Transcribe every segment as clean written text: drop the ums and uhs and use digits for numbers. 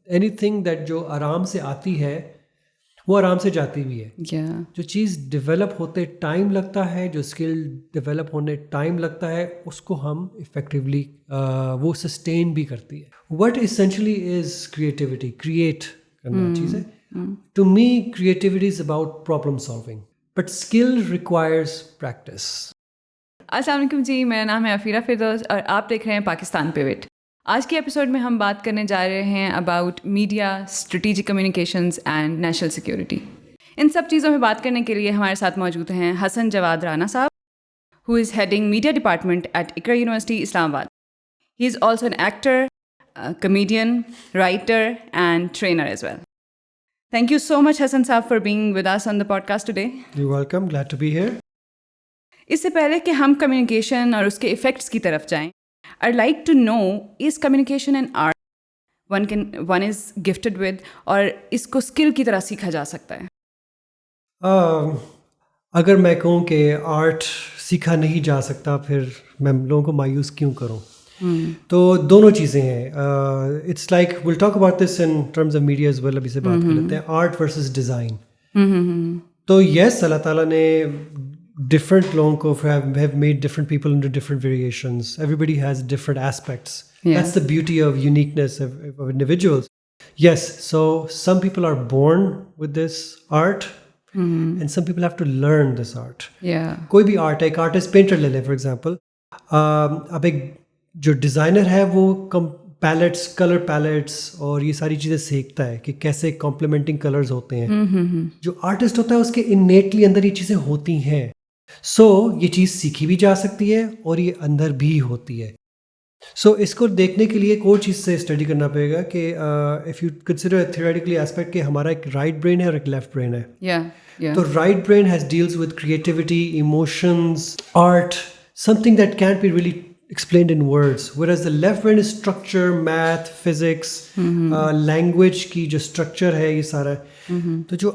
Any thing that جو آرام سے آتی ہے وہ آرام سے جاتی بھی ہے. جو چیز ڈیولپ ہوتے ٹائم لگتا ہے, جو اسکل ڈیولپ ہونے ٹائم لگتا ہے, اس کو ہم افیکٹولی وہ سسٹین بھی کرتی ہے. What essentially is creativity, create کرنا چیز ہے. To me creativity is about problem solving, but skill requires practice. السلام علیکم جی, میرا نام ہے عفیرہ فردوس اور آپ دیکھ رہے ہیں پاکستان پیوٹ. آج کے ایپیسوڈ میں ہم بات کرنے جا رہے ہیں about media, strategic communications and national security. ان سب چیزوں میں بات کرنے کے لیے ہمارے ساتھ موجود ہیں حسن Jawad Rana sahab, who is heading media department at Iqra University Islamabad. He is also an actor, comedian, writer and trainer as well. Thank you so much Hassan صاحب for being with us on the podcast today. You're welcome, glad to be here. اس سے پہلے کہ ہم communication اور اس کے effects کی طرف جائیں, I'd like to know, is communication an art one is gifted with, اور اس کو اسکل کی طرح سیکھا جا سکتا ہے؟ اگر میں کہوں کہ آرٹ سیکھا نہیں جا سکتا, پھر میں لوگوں کو مایوس کیوں کروں؟ تو دونوں چیزیں ہیں. It's like will talk about this in terms of media as well. ابھی سے بات کر لیتے ہیں آرٹ ورسز ڈیزائن. تو یس, اللہ تعالیٰ نے ڈفرنٹ لوگوں کو have made different people into different variations. Everybody has different aspects. That's the beauty of uniqueness of individuals. Yes, so some people are born with this art and some people have to learn this art. کوئی بھی art ہے, ایک artist painter لے لیں for example. اب ایک جو designer ہے وہ پیلیٹس, کلر پیلیٹس اور یہ ساری چیزیں سیکھتا ہے کہ کیسے کمپلیمنٹنگ کلرز ہوتے ہیں. جو آرٹسٹ ہوتا ہے اس کے انیٹلی اندر یہ چیزیں ہوتی ہیں. سو یہ چیز سیکھی بھی جا سکتی ہے اور یہ اندر بھی ہوتی ہے. سو اس کو دیکھنے کے لیے ایک اور چیز سے اسٹڈی کرنا پڑے گا کہ if you consider theoretically aspect کہ ہمارا ایک رائٹ برین ہے اور ایک لیفٹ برین ہے. تو right brain has deals with creativity, emotions, art, something that can't be really explained in words, whereas the left brain is structure, math, physics, language کی جو structure ہے یہ سارا. تو جو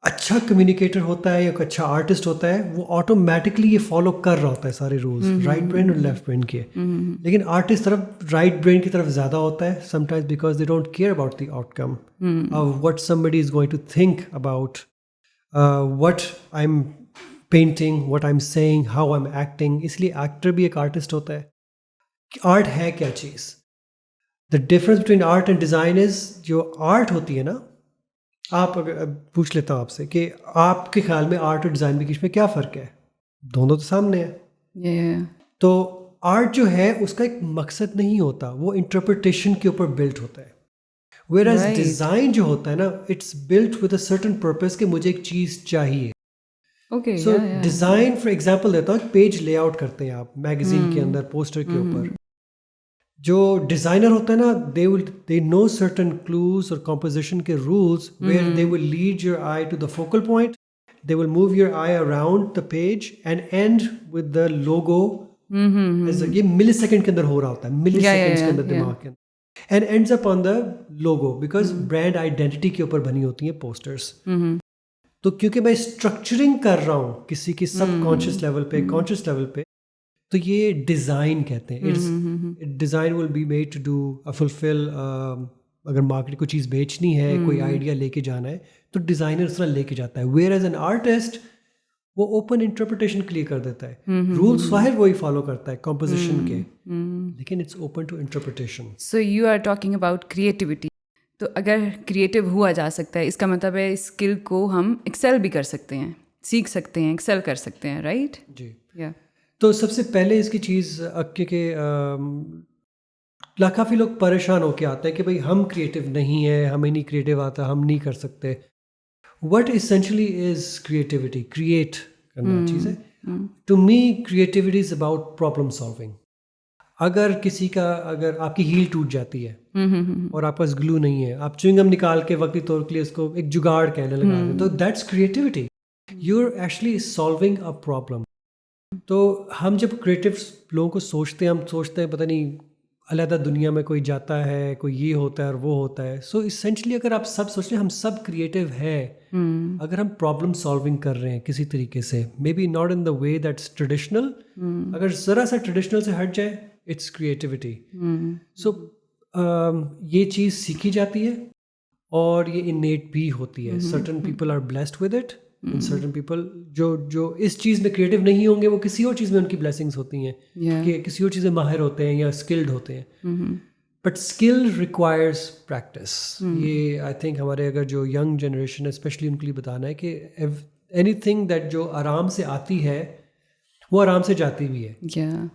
اچھا کمیونیکیٹر ہوتا ہے یا ایک اچھا آرٹسٹ ہوتا ہے وہ آٹومیٹکلی یہ فالو کر رہا ہوتا ہے سارے رولز, رائٹ برین اور لیفٹ برین کے. لیکن آرٹسٹ طرف رائٹ برین کی طرف زیادہ ہوتا ہے sometimes because they don't care about the outcome of what somebody is going to think about what I'm painting, what I'm saying, how I'm acting. اس لیے ایکٹر بھی ایک آرٹسٹ ہوتا ہے. آرٹ ہے کیا چیز؟ The difference between art and design is, جو art ہوتی ہے نا, آپ اگر پوچھ لیتا ہوں آپ سے کہ آپ کے خیال میں آرٹ اور ڈیزائن کے بیچ میں کیا فرق ہے؟ دونوں تو سامنے ہیں. تو آرٹ جو ہے اس کا ایک مقصد نہیں ہوتا, وہ انٹرپریٹیشن کے اوپر بلٹ ہوتا ہے. ویئر ایز ڈیزائن جو ہوتا ہے نا, it's built with a certain purpose کہ مجھے ایک چیز چاہیے. سو ڈیزائن فار ایگزامپل دیتا ہوں, پیج لے آؤٹ کرتے ہیں آپ میگزین کے اندر, پوسٹر کے اوپر. جو ڈیزائنر ہوتا ہے نا, they know certain clues اور composition کے rules where they will lead your eye to the focal point, they will move your eye around the page and end with the logo. یہ ملی سیکنڈ کے اندر ہو رہا ہوتا ہے, ملی سیکنڈ کے اندر دماغ کے اندر, and ends up on the logo because brand identity کے اوپر بنی ہوتی ہیں پوسٹرس. تو کیونکہ میں اسٹرکچرنگ کر رہا ہوں کسی کی سب کانشیس لیول پہ, کانشیس لیول پہ, تو یہ ڈیزائن کہتے ہیں. Design will be made to do fulfil, اگر مارکیٹ کو چیز بیچنی ہے, کوئی آئیڈیا لے کے جانا ہے تو ڈیزائنر اس طرح لے کے جاتا ہے. ویئر ایز این آرٹسٹ وہ اوپن انٹرپریٹیشن کلیئر کر دیتا ہے, رولس ظاہر وہی فالو کرتا ہے کمپوزیشن کے, لیکن it's open to interpretation. So you are talking about creativity. تو اگر کریٹیو ہوا جا سکتا ہے, اس کا مطلب ہے اسکل کو ہم ایکسل بھی کر سکتے ہیں, سیکھ سکتے ہیں, ایکسل کر سکتے ہیں, رائٹ؟ جی. تو سب سے پہلے اس کی چیز کہ کافی لوگ پریشان ہو کے آتے ہیں کہ بھائی ہم کریٹیو نہیں ہیں, ہمیں نہیں کریٹیو آتا, ہم نہیں کر سکتے. What essentially is creativity, create کرنا چیز ہے. To me creativity is about problem solving. اگر کسی کا, اگر آپ کی ہیل ٹوٹ جاتی ہے اور آپ پاس گلو نہیں ہے, آپ چوئنگم نکال کے وقتی طور کے لیے اس کو ایک جگاڑ کہنے لگا دیں, تو that's creativity. You are actually solving a problem. تو ہم جب کریٹیو لوگوں کو سوچتے ہیں, ہم سوچتے ہیں پتہ نہیں علیحدہ دنیا میں کوئی جاتا ہے, کوئی یہ ہوتا ہے اور وہ ہوتا ہے. سو اسینشلی اگر آپ سب سوچ رہے ہیں ہم سب کریٹیو ہیں, اگر ہم پرابلم سالونگ کر رہے ہیں کسی طریقے سے, maybe not in the way that's traditional, اگر ذرا سا ٹریڈیشنل سے ہٹ جائے اٹس کریٹیوٹی. سو یہ چیز سیکھی جاتی ہے اور یہ انیٹ بھی ہوتی ہے. Certain people are blessed with it and certain people جو اس چیز میں کریٹو نہیں ہوں گے وہ کسی اور چیز میں ان کی بلیسنگس ہوتی ہیں کہ کسی اور چیز میں ماہر ہوتے ہیں یا اسکلڈ ہوتے ہیں. But skill requires practice. یہ آئی تھنک ہمارے اگر جو ینگ جنریشن ہے اسپیشلی ان کے لیے بتانا ہے کہ اینی تھنگ دیٹ جو آرام سے آتی ہے وہ آرام سے جاتی بھی ہے.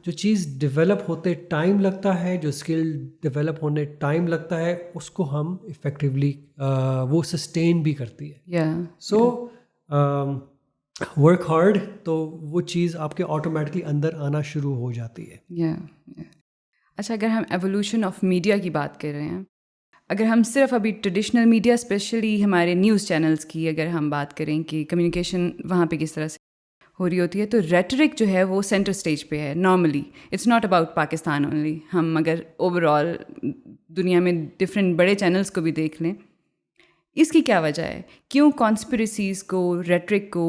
جو چیز ڈیولپ ہوتے ٹائم لگتا ہے, جو اسکل ڈیولپ ہونے ٹائم لگتا ہے, اس کو ہم افیکٹولی وہ سسٹین بھی کرتی ہے. سو ورک ہارڈ تو وہ چیز آپ کے آٹومیٹکلی اندر آنا شروع ہو جاتی ہے. اچھا, اگر ہم ایولیوشن آف میڈیا کی بات کر رہے ہیں, اگر ہم صرف ابھی ٹریڈیشنل میڈیا اسپیشلی ہمارے نیوز چینلز کی اگر ہم بات کریں کہ کمیونیکیشن وہاں پہ کس طرح سے ہو رہی ہوتی ہے, تو ریٹرک جو ہے وہ سینٹر اسٹیج پہ ہے normally. It's not about Pakistan only. ہم اگر اوور آل دنیا میں ڈفرینٹ بڑے چینلز کو بھی دیکھ لیں, اس کی کیا وجہ ہے؟ کیوں کانسپریسیز کو, ریٹرک کو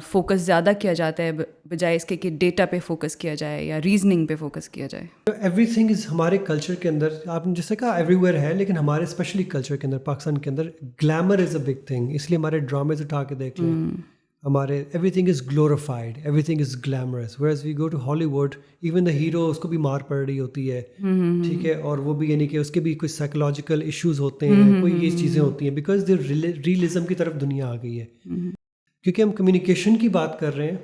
فوکس زیادہ کیا جاتا ہے بجائے اس کے کہ ڈیٹا پہ فوکس کیا جائے یا ریزننگ پہ فوکس کیا جائے؟ ایوری تھنگ از ہمارے کلچر کے اندر, آپ نے جیسے کہا ایوری ویئر ہے, لیکن ہمارے اسپیشلی کلچر کے اندر, پاکستان کے اندر glamour is a big thing. اس لیے ہمارے ڈرامز اٹھا کے دیکھ لیں, ہمارے everything is glorified, everything is glamorous. Whereas we go to Hollywood, even the hero اس کو بھی مار پڑ رہی ہوتی ہے, ٹھیک ہے, اور وہ بھی یعنی کہ اس کے بھی کچھ سائیکولوجیکل ایشوز ہوتے ہیں, کوئی یہ چیزیں ہوتی ہیں, بیکاز ریئلزم کی طرف دنیا آ گئی ہے. کیونکہ ہم کمیونیکیشن کی بات کر رہے ہیں.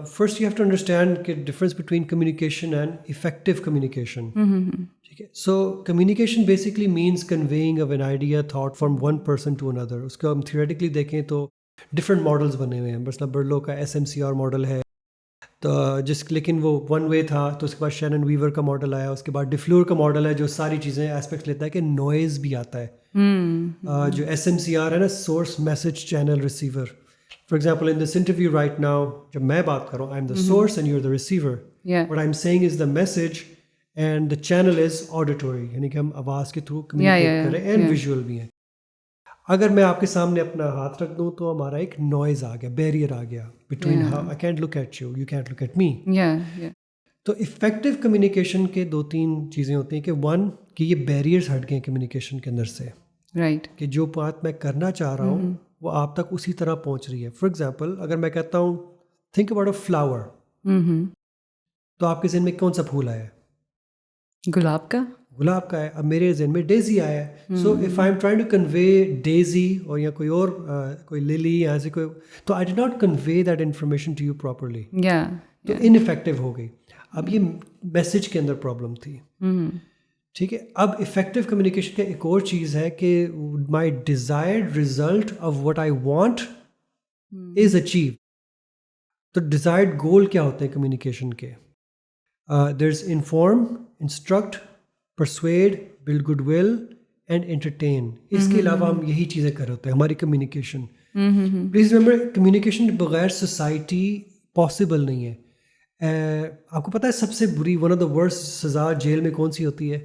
First you have to understand کہ difference between communication and effective communication. ٹھیک ہے, so communication basically means conveying of an idea thought from one person to اندر. اس کو ہم تھیوریٹیکلی دیکھیں تو ڈفرینٹ ماڈلس بنے ہوئے ہیں. مثلا برلو کا SMCR ماڈل ہے, تو لیکن وہ ون وے تھا. تو اس کے بعد شینن ویور کا ماڈل آیا, اس کے بعد ڈفلور کا ماڈل ہے جو ساری چیزیں ایسپیکٹس لیتا ہے کہ نوائز بھی آتا ہے. جو SMCR ہے نا, source message channel receiver. For example, in this interview right now, جب میں بات کر رہا ہوں, I'm the source and you're the receiver. What I'm saying is the message and the channel is auditory. یعنی کہ ہم آواز کے تھرو کمیونیکیٹ کر رہے ہیں and visual بھی ہیں. اگر میں آپ کے سامنے اپنا ہاتھ رکھ دوں تو ہمارا ایک نوائز آ گیا, بیریئر آ گیا between how I can't look at you, you can't look at me. تو افیکٹو کمیونیکیشن کے 2-3 چیزیں ہوتی ہیں کہ ون, کہ یہ بیریئرس ہٹ گئے کمیونیکیشن کے اندر سے. رائٹ, کہ جو بات میں کرنا چاہ رہا ہوں وہ آپ تک اسی طرح پہنچ رہی ہے. فار ایگزامپل, اگر میں کہتا ہوں تھنک اباؤٹ اے فلاور, تو آپ کے ذہن میں کون سا پھول آیا ہے؟ گلاب کا. گلاب کا ہے. اب میرے ذہن میں ڈیزی آیا ہے. So if I am trying to convey daisy اور یا کوئی اور کوئی للی یا ایسے کوئی, تو I did not convey that information to you properly, تو ان افیکٹو ہو گئی. اب یہ میسج کے اندر پرابلم تھی. ٹھیک ہے, اب افیکٹو کمیونیکیشن کا ایک اور چیز ہے کہ my desired result of what I want is achieve. تو ڈیزائرڈ گول کیا ہوتے ہیں کمیونیکیشن کے؟ There is inform, instruct, persuade, build goodwill and entertain. اس کے علاوہ ہم یہی چیزیں کر رہے ہوتے ہیں ہماری کمیونیکیشن. پلیز ریمبر, کمیونیکیشن بغیر سوسائٹی پاسبل نہیں ہے. آپ کو پتہ ہے سب سے بری, ون آف دا ورسٹ سزا جیل میں کون سی ہوتی ہے؟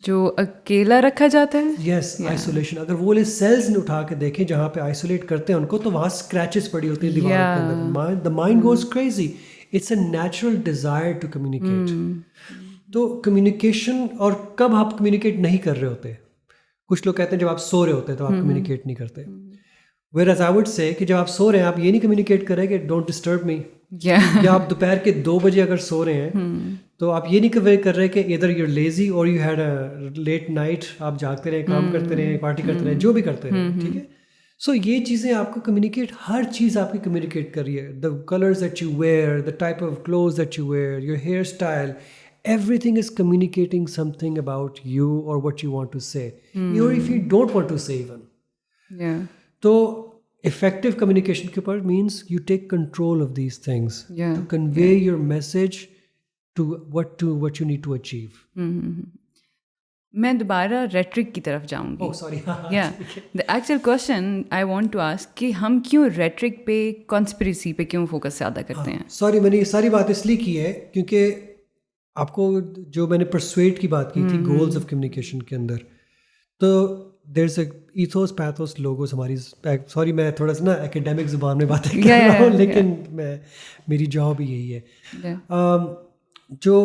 جو اکیلا رکھا جاتا ہے. یس, آئسولیشن. اگر وہ سیلز اٹھا کے دیکھیں جہاں پہ آئسولیٹ کرتے ہیں ان کو, تو وہاں اسکریچز پڑی ہوتی ہیں دیوار کے اندر. The mind goes crazy. It's a natural desire to communicate. تو کمیونیکیشن, اور کب آپ کمیونیکیٹ نہیں کر رہے ہوتے؟ کچھ لوگ کہتے ہیں جب آپ سو رہے ہوتے ہیں تو آپ کمیونیکیٹ نہیں کرتے. whereas I would say کہ جب آپ سو رہے ہیں آپ یہ نہیں کمیونیکیٹ کریں کہ ڈونٹ ڈسٹرب می. یا آپ دوپہر کے 2 بجے اگر سو رہے ہیں تو آپ یہ نہیں کنوے کر رہے کہ ادھر یو لیزی اور you had a late night, آپ جاگتے رہے, کام کرتے رہے, پارٹی کرتے رہے, جو بھی کرتے رہے. ٹھیک ہے, سو یہ چیزیں آپ کو کمیونیکیٹ, ہر چیز آپ کی کمیونیکیٹ کر رہی ہے. The colours that you wear, the type of clothes that you wear, your hair style, everything is communicating something about you or what you want to say, or if you don't want to say even. تو effective communication کے اوپر means you take control of these things to convey your message to what you need to achieve. میں دوبارہ rhetoric کی طرف جاؤں گی. the actual question I want to ask کہ ہم کیوں ریٹرک پہ, کانسپریسی پہ کیوں فوکس زیادہ کرتے ہیں؟ سوری, میں نے یہ ساری بات اس لیے کی ہے کیونکہ آپ کو جو میں نے پرسویٹ کی بات کی تھی گولز آف کمیونیکیشن کے اندر, تو دیر از اے ایتھوس پیتھوس لوگوس ہماری. سوری میں تھوڑا سا نا اکیڈیمک زبان میں باتیں کر رہا ہوں, لیکن میری جاب ہی یہی ہے. جو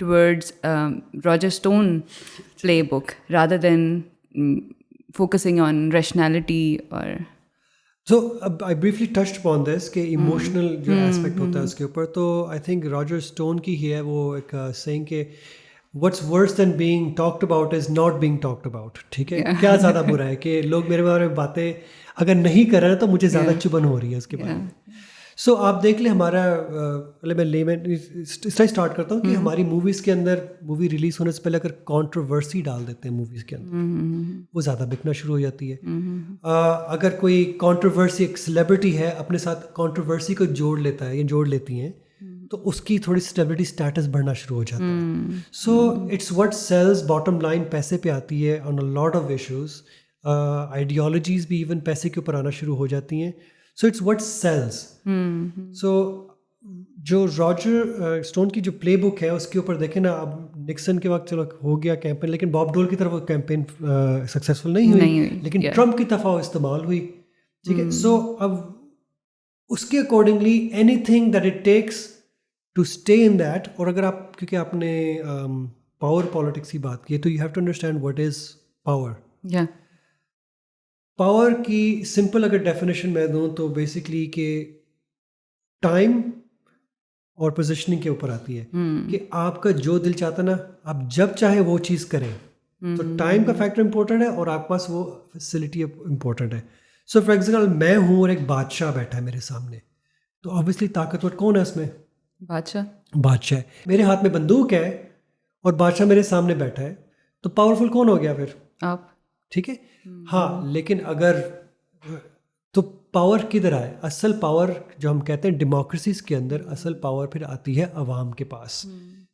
towards Roger Stone playbook rather than focusing on rationality or So I briefly touched upon this کہ emotional جو aspect ہوتا ہے اس کے اوپر. تو I think Roger Stone کی ہی ہے وہ ایک saying کہ what's worse than being talked about is not being talked about. ٹھیک ہے, کیا زیادہ برا ہے کہ لوگ میرے بارے میں باتیں اگر نہیں کر رہے ہیں تو مجھے زیادہ چبھن ہو رہی ہے اس کے بارے میں. سو آپ دیکھ لیں ہمارا میں اس طرح اسٹارٹ کرتا ہوں کہ ہماری موویز کے اندر مووی ریلیز ہونے سے پہلے اگر کانٹروورسی ڈال دیتے ہیں موویز کے اندر وہ زیادہ بکنا شروع ہو جاتی ہے. اگر کوئی کانٹروورسی ایک سیلیبریٹی ہے اپنے ساتھ کانٹروورسی کو جوڑ لیتا ہے یا جوڑ لیتی ہیں تو اس کی تھوڑی سیلیبریٹی اسٹیٹس بڑھنا شروع ہو جاتا ہے. So it's what sells, bottom line پیسے پہ آتی ہے on a lot of issues. Ideologies بھی ایون پیسے کے اوپر آنا شروع ہو جاتی ہیں. So it's what sells. So جو راجر اسٹون کی جو پلے بک ہے اس کے اوپر دیکھیں نا, اب نکسن کے وقت چلو ہو گیا کیمپین لیکن باب ڈول کی طرف وہ کیمپین سکسیزفل نہیں ہوئی لیکن ٹرمپ کی طرف وہ استعمال ہوئی. ٹھیک ہے, سو اب اس کے accordingly anything that it takes to stay in that. اور اگر آپ کیونکہ آپ نے پاور پالیٹکس کی بات کی ہے تو you have to understand what is power. Power کی سمپل اگر ڈیفینیشن میں دوں تو بیسکلی کہ ٹائم اور پوزیشننگ کے اوپر آتی ہے کہ آپ کا جو دل چاہتا نا آپ جب چاہے وہ چیز کریں. تو ٹائم کا فیکٹر امپورٹنٹ ہے اور آپ کے پاس وہ فیسلٹی امپورٹنٹ ہے. سو فار ایگزامپل میں ہوں اور ایک بادشاہ بیٹھا ہے میرے سامنے, تو آبویسلی طاقتور کون ہے اس میں؟ بادشاہ ہے. میرے ہاتھ میں بندوق ہے اور بادشاہ میرے سامنے بیٹھا ہے, تو پاورفل کون ہو گیا پھر؟ آپ. ٹھیک ہے, ہاں, لیکن اگر تو پاور کدھر آئے؟ اصل پاور جو ہم کہتے ہیں ڈیموکریسیز کے اندر اصل پاور پھر آتی ہے عوام کے پاس.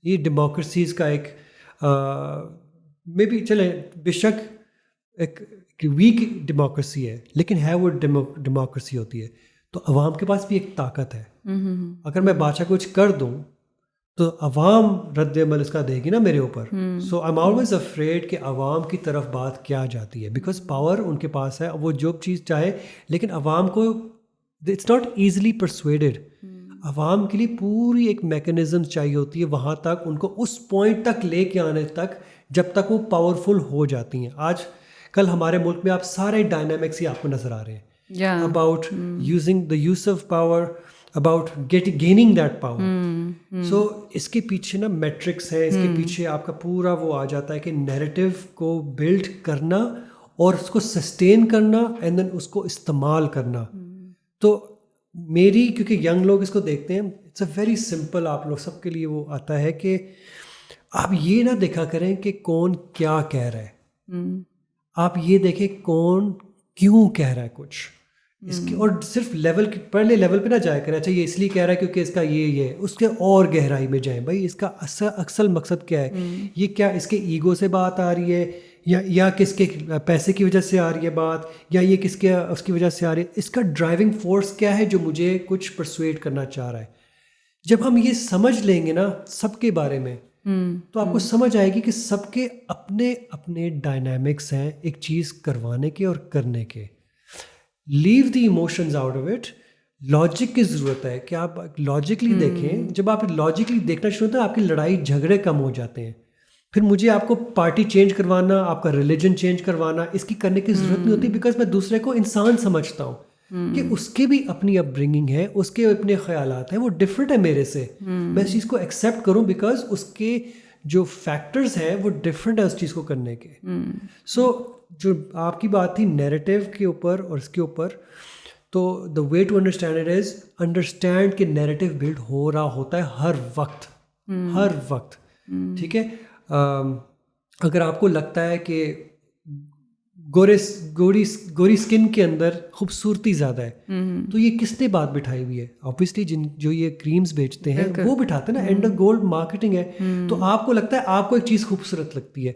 یہ ڈیموکریسیز کا ایک مے بی چلے بے شک ایک ویک ڈیموکریسی ہے لیکن ہے وہ ڈیموکریسی ہوتی ہے. تو عوام کے پاس بھی ایک طاقت ہے. اگر میں بادشاہ کچھ کر دوں تو عوام رد عمل اس کا دے گی نا میرے اوپر. سو آئی ایم آلویز افریڈ کہ عوام کی طرف بات کیا جاتی ہے بیکاز پاور ان کے پاس ہے, وہ جو چیز چاہے, لیکن عوام کو اٹس ناٹ ایزیلی پرسویڈڈ. عوام کے لیے پوری ایک میکینزم چاہیے ہوتی ہے وہاں تک ان کو اس پوائنٹ تک لے کے آنے تک جب تک وہ پاورفل ہو جاتی ہیں. آج کل ہمارے ملک میں آپ سارے ڈائنامکس ہی آپ کو نظر آ رہے ہیں about using the use of power, about gaining that power. So اس کے پیچھے نا میٹرکس ہے, اس کے پیچھے آپ کا پورا وہ آ جاتا ہے کہ نیریٹو کو بلڈ کرنا اور اس کو سسٹین کرنا اینڈ دین اس کو استعمال کرنا. تو میری کیونکہ ینگ لوگ اس کو دیکھتے ہیں, اٹس اے ویری سمپل, آپ لوگ سب کے لیے وہ آتا ہے کہ آپ یہ نہ دیکھا کریں کہ کون کیا کہہ رہا ہے, آپ یہ دیکھیں کون کیوں کہہ رہا ہے کچھ اس کے, اور صرف لیول پہلے لیول پہ نہ جایا کریں اچھا یہ اس لیے کہہ رہا ہے کیونکہ اس کا یہ اس کے اور گہرائی میں جائیں. بھائی اس کا اصل مقصد کیا ہے؟ یہ کیا اس کے ایگو سے بات آ رہی ہے یا کس کے پیسے کی وجہ سے آ رہی ہے بات, یا یہ کس کے اس کی وجہ سے آ رہی ہے؟ اس کا ڈرائیونگ فورس کیا ہے جو مجھے کچھ پرسویٹ کرنا چاہ رہا ہے؟ جب ہم یہ سمجھ لیں گے نا سب کے بارے میں تو آپ کو سمجھ آئے گی کہ سب کے اپنے اپنے ڈائنامکس ہیں ایک چیز کروانے کے اور کرنے کے. Leave the emotions out of it. Logic کی ضرورت ہے کہ آپ لاجکلی دیکھیں. جب آپ لاجکلی دیکھنا شروع ہوتا ہے آپ کی لڑائی جھگڑے کم ہو جاتے ہیں. پھر مجھے آپ کو پارٹی چینج کروانا, آپ کا ریلیجن چینج کروانا, اس کی کرنے کی ضرورت نہیں ہوتی بیکاز میں دوسرے کو انسان سمجھتا ہوں کہ اس کے بھی اپنی اپ برنگنگ ہے, اس کے اپنے خیالات ہیں, وہ ڈفرینٹ ہے میرے سے. میں اس چیز کو ایکسیپٹ کروں بیکاز اس کے جو فیکٹرز ہیں وہ ڈفرینٹ ہے اس چیز کو کرنے کے. سو جو آپ کی بات تھی نیریٹو کے اوپر اور اس کے اوپر, تو the way to understand it is understand کہ نیریٹو بلڈ ہو رہا ہوتا ہے ہر وقت. ٹھیک ہے, اگر آپ کو لگتا ہے کہ گوری اسکن کے اندر خوبصورتی زیادہ ہے تو یہ کس نے بات بٹھائی ہوئی ہے؟ آبویسلی جو یہ کریمز بیچتے ہیں وہ بٹھاتے ہیں نا, اینڈ گولڈ مارکیٹنگ ہے. تو آپ کو لگتا ہے آپ کو ایک چیز خوبصورت لگتی ہے,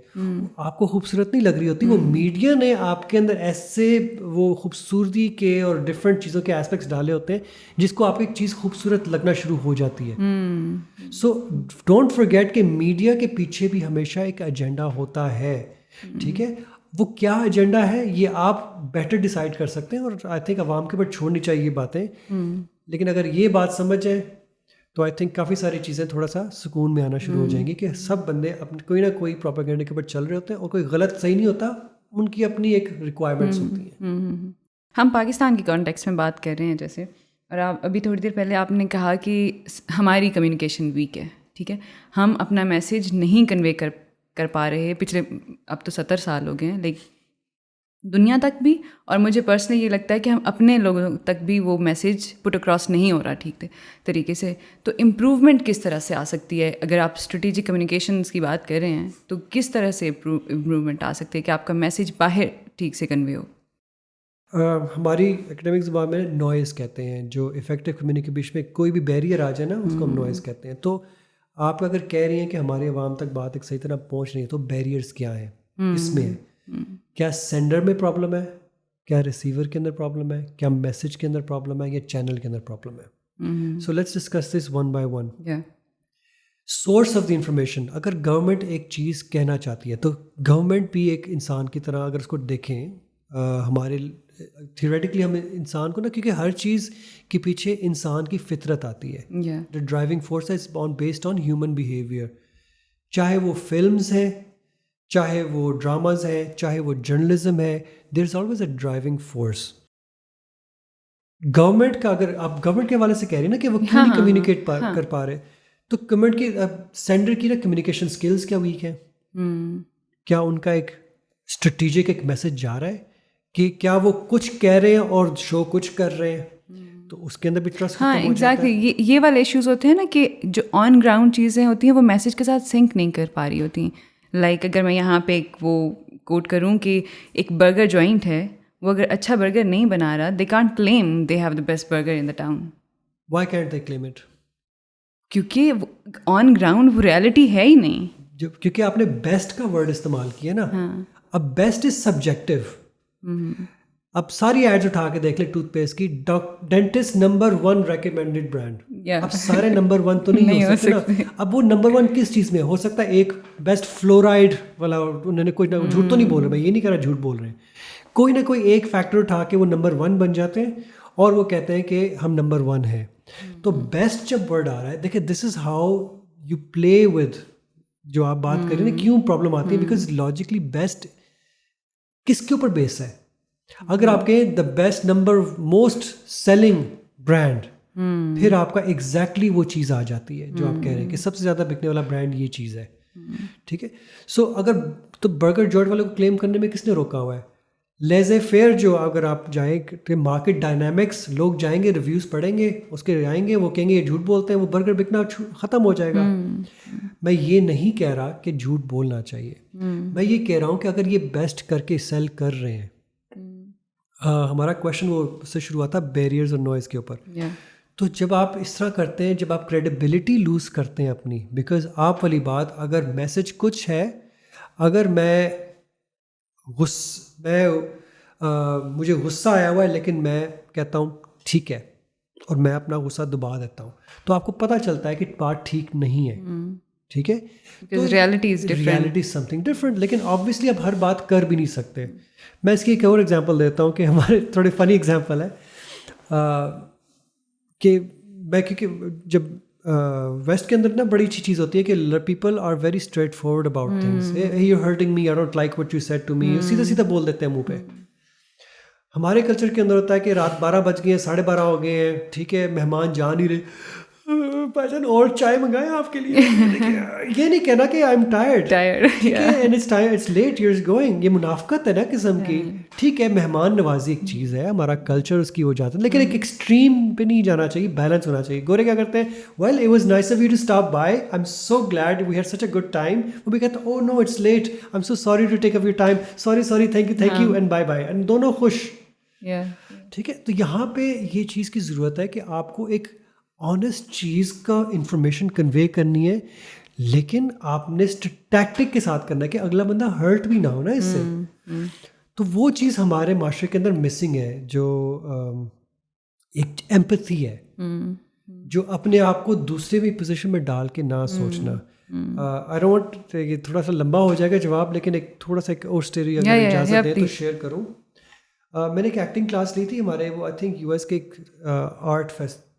آپ کو خوبصورت نہیں لگ رہی ہوتی, وہ میڈیا نے آپ کے اندر ایسے وہ خوبصورتی کے اور ڈفرینٹ چیزوں کے ایسپیکٹس ڈالے ہوتے ہیں جس کو آپ ایک چیز خوبصورت لگنا شروع ہو جاتی ہے. سو ڈونٹ فرگیٹ کہ میڈیا کے پیچھے بھی ہمیشہ ایک ایجنڈا ہوتا ہے. ٹھیک ہے, وہ کیا ایجنڈا ہے یہ آپ بیٹر ڈیسائیڈ کر سکتے ہیں, اور آئی تھنک عوام کے اوپر چھوڑنی چاہیے یہ باتیں. لیکن اگر یہ بات سمجھ جائیں تو آئی تھنک کافی ساری چیزیں تھوڑا سا سکون میں آنا شروع ہو جائیں گی کہ سب بندے اپنے کوئی نہ کوئی پروپیگنڈے کے اوپر چل رہے ہوتے ہیں اور کوئی غلط صحیح نہیں ہوتا, ان کی اپنی ایک ریکوائرمنٹس ہوتی ہیں. ہم پاکستان کی کانٹیکس میں بات کر رہے ہیں جیسے, اور آپ ابھی تھوڑی دیر پہلے آپ نے کہا کہ ہماری کمیونیکیشن ویک ہے, ٹھیک ہے, ہم اپنا میسیج نہیں کنوے کر پا رہے پچھلے اب تو 70 سال ہو گئے ہیں, لیکن دنیا تک بھی, اور مجھے پرسنلی یہ لگتا ہے کہ ہم اپنے لوگوں تک بھی وہ میسیج پٹ اکراس نہیں ہو رہا ٹھیک طریقے سے. تو امپروومنٹ کس طرح سے آ سکتی ہے؟ اگر آپ اسٹریٹجک کمیونیکیشنس کی بات کر رہے ہیں تو کس طرح سے امپروومنٹ آ سکتی ہے کہ آپ کا میسیج باہر ٹھیک سے کنوے ہو؟ ہماری اکیڈمک زبان میں نوائز کہتے ہیں, جو افیکٹو کمیونیکیشن بیچ میں کوئی بھی بیریئر آ جائے نا اس کو ہم نوائز کہتے ہیں. تو آپ اگر کہہ رہی ہیں کہ ہمارے عوام تک بات ایک صحیح طرح پہنچ رہی ہے, تو بیریئرس کیا ہیں اس میں؟ کیا سینڈر میں پرابلم ہے, کیا ریسیور کے اندر پرابلم ہے, کیا میسیج کے اندر پرابلم ہے, یا چینل کے اندر پرابلم ہے؟ So let's discuss this one by one. Source of the information. اگر گورنمنٹ ایک چیز کہنا چاہتی ہے تو گورنمنٹ بھی ایک انسان کی طرح, اگر اس کو دیکھیں ہمارے تھیوریٹکلی ہم انسان کو نا, کیونکہ ہر چیز کے پیچھے انسان کی فطرت آتی ہے. The driving force is based on human behaviour, چاہے وہ فلمز ہیں, چاہے وہ ڈراماز ہیں, چاہے وہ جرنلزم ہے, there is always a driving force. Government کا, اگر آپ گورنمنٹ کے حوالے سے کہہ رہی ہیں نا کہ وہ کیوں نہیں کمیونیکیٹ کر پا رہے, تو گورنمنٹ کی سینڈر کی نا کمیونیکیشن اسکلس کیا ویک ہیں؟ کیا ان کا ایک اسٹریٹجک ایک میسج جا رہا ہے کہ کیا وہ کچھ کہہ رہے ہیں اور شو کچھ کر رہے ہیں؟ تو اس کے اندر بھی ٹرسٹ. ہاں ایگزیکٹلی, یہ والے ایشوز ہوتے ہیں نا کہ جو آن گراؤنڈ چیزیں ہوتی ہیں وہ میسیج کے ساتھ سنک نہیں کر پا رہی ہوتی ہیں. لائک اگر میں یہاں پہ ایک وہ کوٹ کروں کہ ایک برگر جوائنٹ ہے, وہ اگر اچھا برگر نہیں بنا رہا, they can't claim they have the best burger in the town. Why can't they claim it? کیونکہ آن گراؤنڈ وہ ریالٹی ہے ہی نہیں. کیونکہ آپ نے بیسٹ کا ورڈ استعمال کیا نا. اب بیسٹ از سبجیکٹیو. اب ساری ایڈز اٹھا کے دیکھ لیں ٹوتھ پیسٹ کی, ڈینٹسٹ نمبر 1 ریکمینڈیڈ برانڈ. اب سارے نمبر 1 تو نہیں ہو سکتے نا. اب وہ نمبر 1 کس چیز میں ہو سکتا ہے؟ ایک بیسٹ فلورائڈ والا, انہوں نے کوئی جھوٹ تو نہیں بول رہے, میں یہ نہیں کہہ رہا جھوٹ بول رہے ہیں, کوئی نہ کوئی ایک فیکٹر اٹھا کے وہ نمبر 1 بن جاتے ہیں اور وہ کہتے ہیں کہ ہم نمبر 1 ہیں. تو بیسٹ جب ورڈ آ رہا ہے, دیکھیں this is how you play with, جو آپ بات کر رہے ہیں کیوں پرابلم آتی ہے, بیکاز لاجیکلی بیسٹ کس کے اوپر بیس ہے. اگر آپ کہیں the best number most selling brand, پھر آپ کا ایگزیکٹلی وہ چیز آ جاتی ہے جو آپ کہہ رہے ہیں کہ سب سے زیادہ بکنے والا برانڈ یہ چیز ہے. ٹھیک ہے, سو اگر تو برگر جوائنٹ والے کو کلیم کرنے میں کس نے روکا ہوا ہے؟ لیزے فیئر جو اگر آپ جائیں کہ مارکیٹ ڈائنامکس, لوگ جائیں گے, ریویوز پڑھیں گے, اس کے آئیں گے, وہ کہیں گے یہ جھوٹ بولتے ہیں, وہ برگر بکنا ختم ہو جائے گا. میں یہ نہیں کہہ رہا کہ جھوٹ بولنا چاہیے, میں یہ کہہ رہا ہوں کہ اگر یہ بیسٹ کر کے سیل کر رہے ہیں. ہمارا کویشچن وہ سے شروع ہوتا ہے بیریئرز اور نوائز کے اوپر. تو جب آپ اس طرح کرتے ہیں, جب آپ کریڈیبلٹی لوز کرتے ہیں اپنی, بیکاز آپ والی بات, اگر میسج کچھ ہے, اگر مجھے غصہ آیا ہوا ہے لیکن میں کہتا ہوں ٹھیک ہے, اور میں اپنا غصہ دبا دیتا ہوں, تو آپ کو پتہ چلتا ہے کہ بات ٹھیک نہیں ہے. ٹھیک ہے, reality is some thing different. لیکن آبویسلی اب ہر بات کر بھی نہیں سکتے. میں اس کی ایک اور ایگزامپل دیتا ہوں کہ ہمارے تھوڑی فنی ایگزامپل ہے کہ میں, کیونکہ جب ویسٹ کے اندر نا بڑی اچھی چیز ہوتی ہے کہ people are very straightforward about things. You hurting me, I don't like what you said to me, سیدھا سیدھا بول دیتے ہیں منہ پہ. ہمارے کلچر کے اندر ہوتا ہے کہ رات 12 بج گئے ہیں, 12:30 ہو گئے ہیں, ٹھیک ہے, مہمان جا نہیں رہے, بھائی جان اور چائے منگائیں آپ کے لیے. یہ نہیں کہنا کہ آئی ایم ٹائرڈ, ٹھیک ہے, and it's late, you is going. یہ منافقت ہے نا قسم کی. ٹھیک ہے, مہمان نوازی ایک چیز ہے, ہمارا کلچر اس کی ہو جاتا ہے, لیکن ایک ایکسٹریم پہ نہیں جانا چاہیے, بیلنس ہونا چاہیے. گورے کیا کرتے ہیں, well it was nice of you to stop by, I am so glad we had such a good time. وہ بھی کہتے ہیں oh no it's late, I am so sorry to take up your time, sorry thank you and bye bye, and دونوں خوش. ٹھیک ہے, تو یہاں پہ یہ چیز کی ضرورت ہے کہ آپ کو ایک آنیسٹ چیز کا انفارمیشن کنوے کرنی ہے, لیکن آپ نے ٹیکٹک کے ساتھ کرنا ہے کہ اگلا بندہ ہرٹ بھی نہ ہو نا اس سے. تو وہ چیز ہمارے معاشرے کے اندر مسنگ ہے, جو ایک ایمپتھی ہے, جو اپنے آپ کو دوسرے بھی پوزیشن میں ڈال کے نہ سوچنا. آئی ڈونٹ, یہ تھوڑا سا لمبا ہو جائے گا جواب, لیکن ایک تھوڑا سا ایک اور اسٹوری اگر اجازت دیں تو شیئر کروں. میں نے ایک ایکٹنگ کلاس لی تھی ہمارے, وہ آئی تھنک US کے ایک آرٹ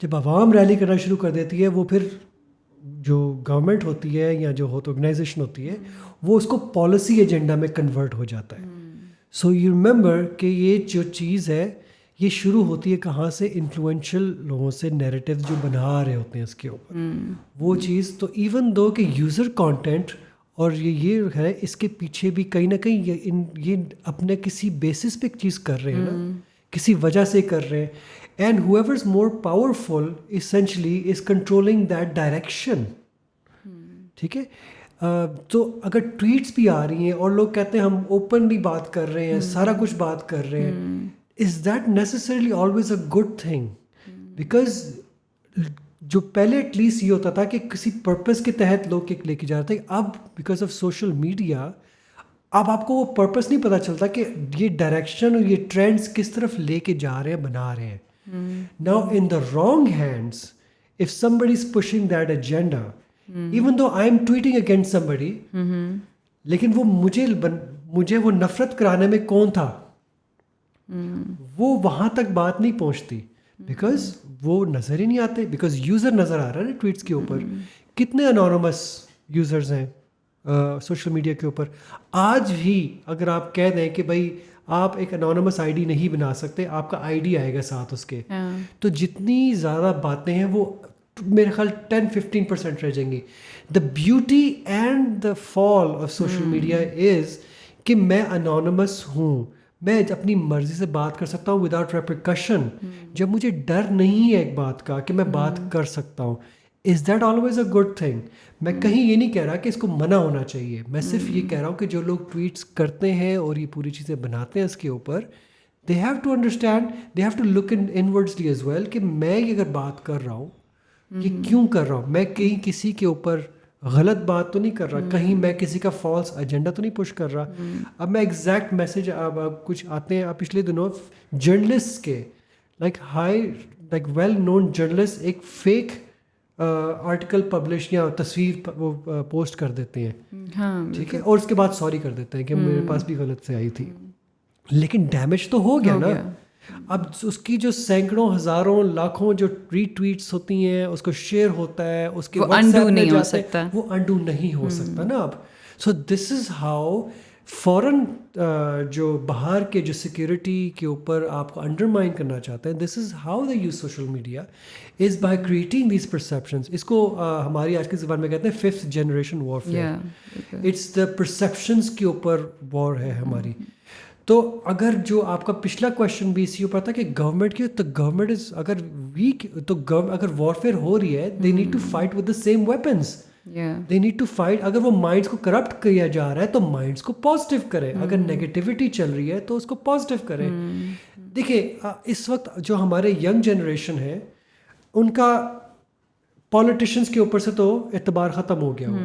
جب عوام ریلی کرنا شروع کر دیتی ہے, وہ پھر جو گورنمنٹ ہوتی ہے یا جو آرگنائزیشن ہوتی ہے وہ اس کو پالیسی ایجنڈا میں کنورٹ ہو جاتا ہے. سو یو ریممبر کہ یہ جو چیز ہے یہ شروع ہوتی ہے کہاں سے, انفلوئنشل لوگوں سے, نیریٹیو جو بنا رہے ہوتے ہیں اس کے اوپر وہ چیز. تو ایون دو کہ یوزر کانٹینٹ اور یہ ہے, اس کے پیچھے بھی کہیں نہ کہیں یہ اپنے کسی بیسس پہ ایک چیز کر رہے ہیں نا, کسی وجہ سے کر رہے ہیں. And who ever is more powerful essentially is controlling that direction. ٹھیک ہے, تو اگر ٹویٹس بھی آ رہی ہیں اور لوگ کہتے ہیں ہم اوپنلی بات کر رہے ہیں, سارا کچھ بات کر رہے ہیں, is that necessarily always a good thing? Because جو پہلے ایٹ لیسٹ یہ ہوتا تھا کہ کسی پرپز کے تحت لوگ لے کے جاتے تھے, اب بیکاز آف سوشل میڈیا اب آپ کو وہ پرپز نہیں پتہ چلتا کہ یہ ڈائریکشن اور یہ ٹرینڈس کس طرف لے کے جا رہے ہیں, بنا رہے ہیں. Now in the wrong hands, if somebody is pushing that agenda, even though I am tweeting against somebody, لیکن وہ مجھے وہ نفرت کرانے میں کون تھا, وہ وہاں تک بات نہیں پہنچتی بیکاز وہ نظر ہی نہیں آتے, بیکاز یوزر نظر آ رہا ہے نا ٹویٹس کے اوپر. کتنے انونیمس یوزرز ہیں سوشل میڈیا کے اوپر. آج بھی اگر آپ کہہ دیں کہ بھائی آپ ایک انونیمس آئی ڈی نہیں بنا سکتے, آپ کا آئی ڈی آئے گا ساتھ اس کے, تو جتنی زیادہ باتیں ہیں وہ میرے خیال 10-15% رہ جائیں گی. The beauty and the fall of social media از کہ میں انونیمس ہوں, میں اپنی مرضی سے بات کر سکتا ہوں وداؤٹ ریپریکشن. جب مجھے ڈر نہیں ہے ایک بات کا کہ میں بات کر سکتا ہوں, is that always a good thing? میں کہیں یہ نہیں کہہ رہا کہ اس کو منع ہونا چاہیے, میں صرف یہ کہہ رہا ہوں کہ جو لوگ ٹویٹس کرتے ہیں اور یہ پوری چیزیں بناتے ہیں اس کے اوپر, they have to understand, they have to look inwardly as well کہ میں یہ اگر بات کر رہا ہوں یہ کیوں کر رہا ہوں, میں کہیں کسی کے اوپر غلط بات تو نہیں کر رہا, کہیں میں کسی کا فالس ایجنڈا تو نہیں پش کر رہا. اب میں ایگزیکٹ میسج اب کچھ آتے ہیں پچھلے دنوں جرنلسٹ کے, لائک ویل نون جرنلسٹ ایک فیک آرٹیکل پبلش یا تصویر وہ پوسٹ کر دیتے ہیں, ٹھیک ہے, اور اس کے بعد سوری کر دیتے ہیں کہ میرے پاس بھی غلط سے آئی تھی. لیکن ڈیمیج تو ہو گیا نا. اب اس کی جو سینکڑوں ہزاروں لاکھوں جو ری ٹویٹس ہوتی ہیں, اس کو شیئر ہوتا ہے, اس کے انڈو نہیں ہو سکتا, وہ انڈو نہیں ہو سکتا نا اب. سو دس از ہاؤ فوراً جو باہر کے جو سیکورٹی کے اوپر آپ کو انڈرمائن کرنا چاہتے ہیں, this is how they use social media is by creating these perceptions. اس کو ہماری آج کی زبان میں کہتے ہیں 5th generation warfare. It's the perceptions کے اوپر وار ہے ہماری. تو اگر جو آپ کا پچھلا کویشچن بھی اسی اوپر تھا کہ گورنمنٹ کی, تو گورنمنٹ از اگر ویک, تو اگر وارفیئر ہو رہی ہے, they need to fight with the same weapons. They need to fight. اگر وہ مائنڈس کو کرپٹ کیا جا رہا ہے تو مائنڈس کو پازیٹیو کرے, اگر نیگیٹیوٹی چل رہی ہے تو اس کو پازیٹیو کرے. دیکھیے اس وقت جو ہمارے ینگ جنریشن ہے ان کا پولیٹیشینس کے اوپر سے تو اعتبار ختم ہو گیا ہو,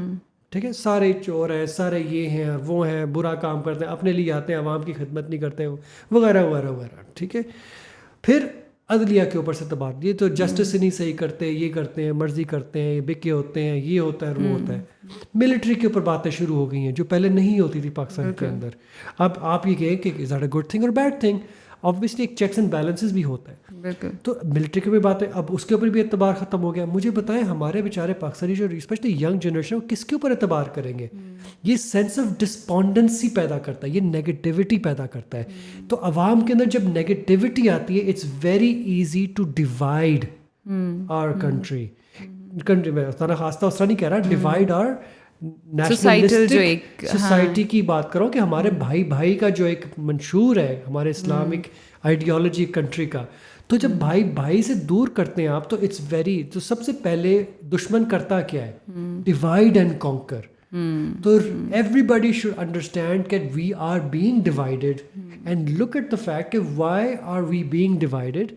ٹھیک ہے, سارے چور ہیں, سارے یہ ہیں وہ ہیں, برا کام کرتے ہیں, اپنے لیے آتے ہیں, عوام کی خدمت نہیں کرتے وغیرہ وغیرہ وغیرہ, ٹھیک ہے. پھر عدلیہ کے اوپر سے اعتبار, یہ تو جسٹس نہیں صحیح کرتے, یہ کرتے ہیں, مرضی کرتے ہیں, یہ بکے ہوتے ہیں, یہ ہوتا ہے, وہ ہوتا ہے. ملٹری کے اوپر باتیں شروع ہو گئی ہیں جو پہلے نہیں ہوتی تھی پاکستان کے اندر. اب آپ یہ کہیں کہ is that a good thing اور بیڈ تھنگ؟ آبویسلی ایک چیکس اینڈ بیلنسز بھی ہوتا ہے. تو ملٹری کے بھی باتیں, اب اس کے اوپر بھی اعتبار ختم ہو گیا. مجھے بتائیں ہمارے بیچارے پاکستانی جو اسپیشلی ینگ جنریشن کس کے اوپر اعتبار کریں گے؟ یہ سینس آف ڈسپونڈنسی پیدا کرتا ہے, یہ نیگیٹیوٹی پیدا کرتا ہے. تو عوام کے اندر جب نیگیٹیوٹی آتی ہے, it's very easy to divide our country. میں خاصہ اس طرح نہیں کہہ رہا, ڈیوائڈ آر نیشنلسٹک سوسائٹی کی بات کرو کہ ہمارے بھائی کا جو ایک منشور ہے ہمارے اسلامک آئیڈیالوجی کنٹری کا, تو جب بھائی سے دور کرتے ہیں آپ, تو اٹس ویری, تو سب سے پہلے دشمن کرتا کیا ہے؟ Divide and conquer. تو ایوری باڈی شوڈ انڈرسٹینڈ کہ we are being divided and look at the fact کہ why are we being divided,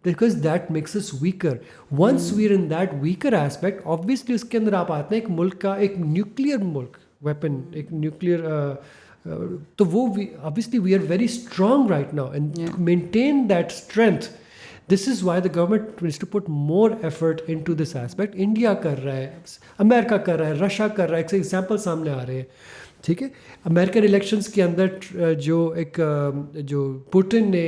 because that makes us weaker. Once we are in that weaker aspect, obviously اس کے اندر آپ آتے ہیں ایک ملک کا, ایک nuclear ملک weapon, ایک نیوکلیئر, تو وہ obviously we are very strong right now and to maintain that strength, this is why the government needs to put more effort into this aspect. India کر رہا ہے, امریکہ کر رہا ہے, رشیا کر رہا ہے, ایک ایگزامپل سامنے آ رہے ہیں, ٹھیک ہے. امریکن الیکشنز کے اندر جو پوٹن نے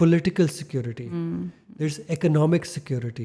political security, there's economic security,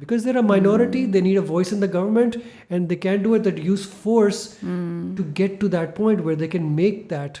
Because they're a minority, they need a voice in the government, and they can't do it. That use force to get to that point where they can make that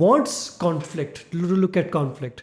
wants conflict. Look at conflict.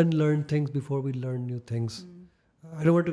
unlearn things before we learn new things. I don't want to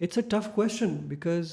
It's a tough question because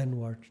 then what?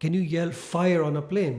can you yell fire on a plane?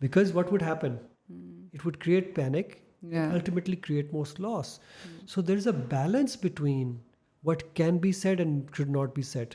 Because what would happen? It would create panic. Ultimately create most loss. So there is a balance between what can be said and should not be said.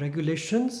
regulations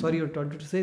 Sorry, I'm trying to say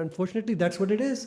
Unfortunately that's what it is.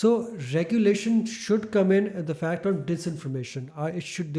So regulation should come in at the fact of disinformation. It should,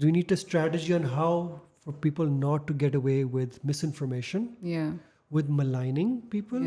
you need a strategy on how for people not to get away with misinformation, with maligning people.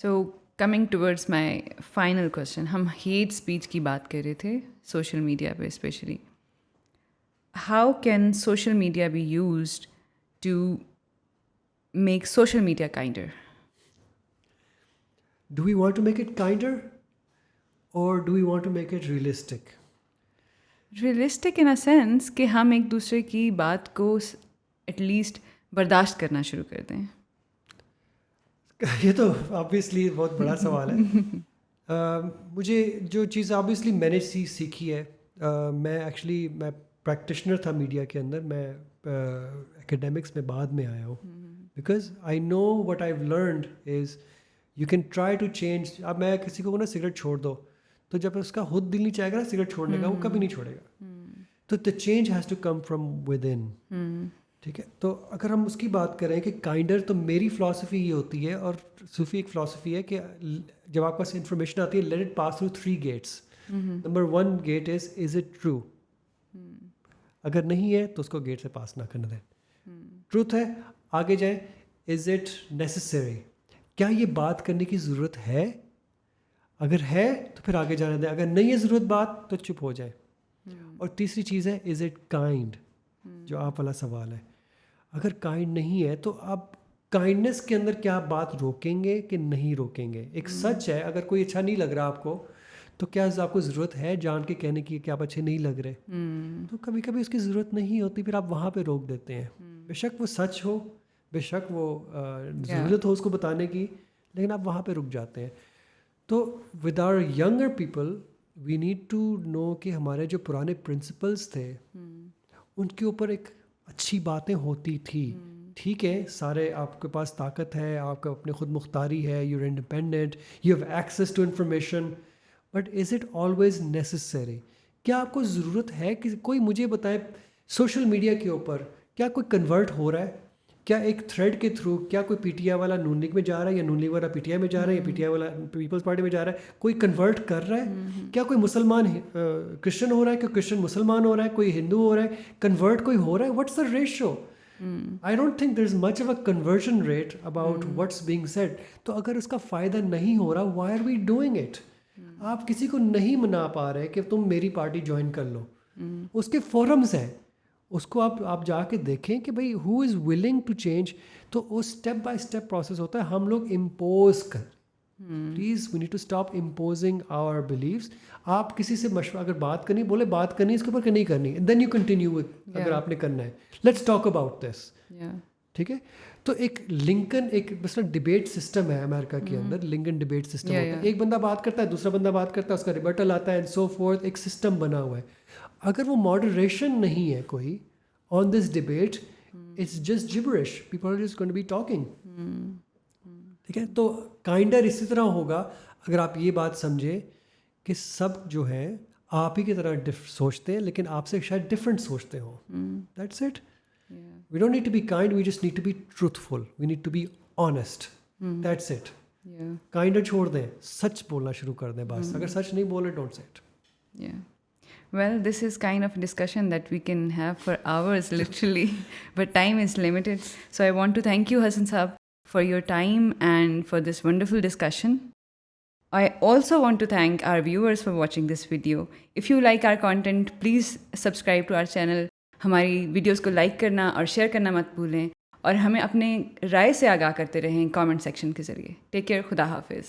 So coming towards my final question, ہم hate speech کی بات کر رہے تھے social media پہ especially. How can social media be used to make social media kinder? Do we want to make it kinder or do we want to make it realistic? Realistic in a sense کہ ہم ایک دوسرے کی بات کو at least برداشت کرنا شروع کر دیں. یہ تو آبویسلی بہت بڑا سوال ہے. مجھے جو چیز آبویسلی میں نے سیکھی ہے، میں پریکٹیشنر تھا میڈیا کے اندر، میں ایکیڈیمکس میں بعد میں آیا ہوں. Because I know what I learned is you can try to change. اب میں کسی کو نا سگریٹ چھوڑ دو، تو جب اس کا خود دل نہیں چاہے گا نا سگریٹ چھوڑنے کا، وہ کبھی نہیں چھوڑے گا. تو the change has to come from within. ٹھیک ہے، تو اگر ہم اس کی بات کریں کہ کائنڈر، تو میری فلاسفی یہ ہوتی ہے، اور صوفی ایک فلاسفی ہے کہ جب آپ کے پاس انفارمیشن آتی ہے، let it pass through 3 gates. Number 1 gate is it true? اگر نہیں ہے تو اس کو گیٹ سے پاس نہ کرنے دیں. ٹروتھ ہے، آگے جائیں. Is it necessary? کیا یہ بات کرنے کی ضرورت ہے؟ اگر ہے تو پھر آگے جانے دیں، اگر نہیں ہے ضرورت بات تو چپ ہو جائے. اور تیسری چیز ہے از اٹ کائنڈ، جو آپ والا سوال ہے. اگر کائنڈ نہیں ہے تو آپ کائنڈنس کے اندر کیا بات روکیں گے کہ نہیں روکیں گے؟ ایک سچ ہے، اگر کوئی اچھا نہیں لگ رہا آپ کو، تو کیا آپ کو ضرورت ہے جان کے کہنے کی کہ آپ اچھے نہیں لگ رہے؟ تو کبھی کبھی اس کی ضرورت نہیں ہوتی، پھر آپ وہاں پہ روک دیتے ہیں. بے شک وہ سچ ہو، بے شک وہ ضرورت ہو اس کو بتانے کی، لیکن آپ وہاں پہ رک جاتے ہیں. تو with our younger people we need to know کہ ہمارے جو پرانے پرنسپلس تھے ان کے اوپر ایک اچھی باتیں ہوتی تھی. ٹھیک ہے، سارے آپ کے پاس طاقت ہے، آپ کا اپنے خود مختاری ہے، you are independent, you have access to information, but is it always necessary? کیا آپ کو ضرورت ہے کہ کوئی مجھے بتائے سوشل میڈیا کے اوپر کیا کوئی کنورٹ ہو رہا ہے؟ کیا ایک تھریڈ کے تھرو کیا کوئی پی ٹی آئی والا نون لیگ میں جا رہا ہے، یا نون لیگ والا پی ٹی آئی میں جا رہا ہے، یا پی ٹی آئی والا پیپلز پارٹی میں جا رہا ہے؟ کوئی کنورٹ کر رہا ہے؟ کیا کوئی مسلمان کرسچن ہو رہا ہے، کہ کرسچن مسلمان ہو رہا ہے، کوئی ہندو ہو رہا ہے، کنورٹ کوئی ہو رہا ہے؟ What's the ratio? I don't think there's much of a conversion rate about what's being said. تو اگر اس کا فائدہ نہیں ہو رہا، why are we doing it? آپ کسی کو نہیں منا پا رہے کہ تم میری پارٹی جوائن کر لو. اس کے فورمز ہیں، اس کو آپ جا کے دیکھیں کہ بھائی who is willing to change. تو وہ اسٹیپ بائی اسٹیپ پروسیس ہوتا ہے. ہم لوگ امپوز کر، please we need to stop imposing our beliefs. آپ کسی سے مشورہ اگر بات کرنی، بولے بات کرنی اس کے اوپر کہ نہیں کرنی، دین یو کنٹینیو وتھ. اگر آپ نے کرنا ہے لیٹس ٹاک اباؤٹ دس. ٹھیک ہے، تو ایک لنکن ایک مثلا ڈبیٹ سسٹم ہے امریکہ کے اندر. لنکن ڈبیٹ سسٹم ہوتا ہے، ایک بندہ بات کرتا ہے، دوسرا بندہ بات کرتا ہے، اس کا ریبٹل آتا ہے اینڈ سو فورتھ. ایک سسٹم بنا ہوا ہے. اگر وہ ماڈریشن نہیں ہے کوئی on this debate, it's just gibberish, people are just going to be talking. ٹھیک ہے، تو کائنڈر اسی طرح ہوگا اگر آپ یہ بات سمجھے کہ سب جو ہے آپ ہی کی طرح سوچتے ہیں، لیکن آپ سے شاید ڈفرینٹ سوچتے ہوں. That's it. We don't need to be kind, we just need to be truthful. We need to be honest. That's it. Kinder چھوڑ دیں، سچ بولنا شروع کر دیں بس. اگر سچ نہیں بولے don't say it. Yeah. Well, this is kind of a discussion that we can have for hours literally, but time is limited. So I want to thank you, Hassan Saab, for your time and for this wonderful discussion. I also want to thank our viewers for watching this video. If you like our content, please subscribe to our channel. ہماری videos کو like کرنا اور share کرنا مت بھولیں، اور ہمیں اپنے رائے سے آگاہ کرتے رہیں کامنٹ سیکشن کے ذریعے. ٹیک کیئر، خدا حافظ.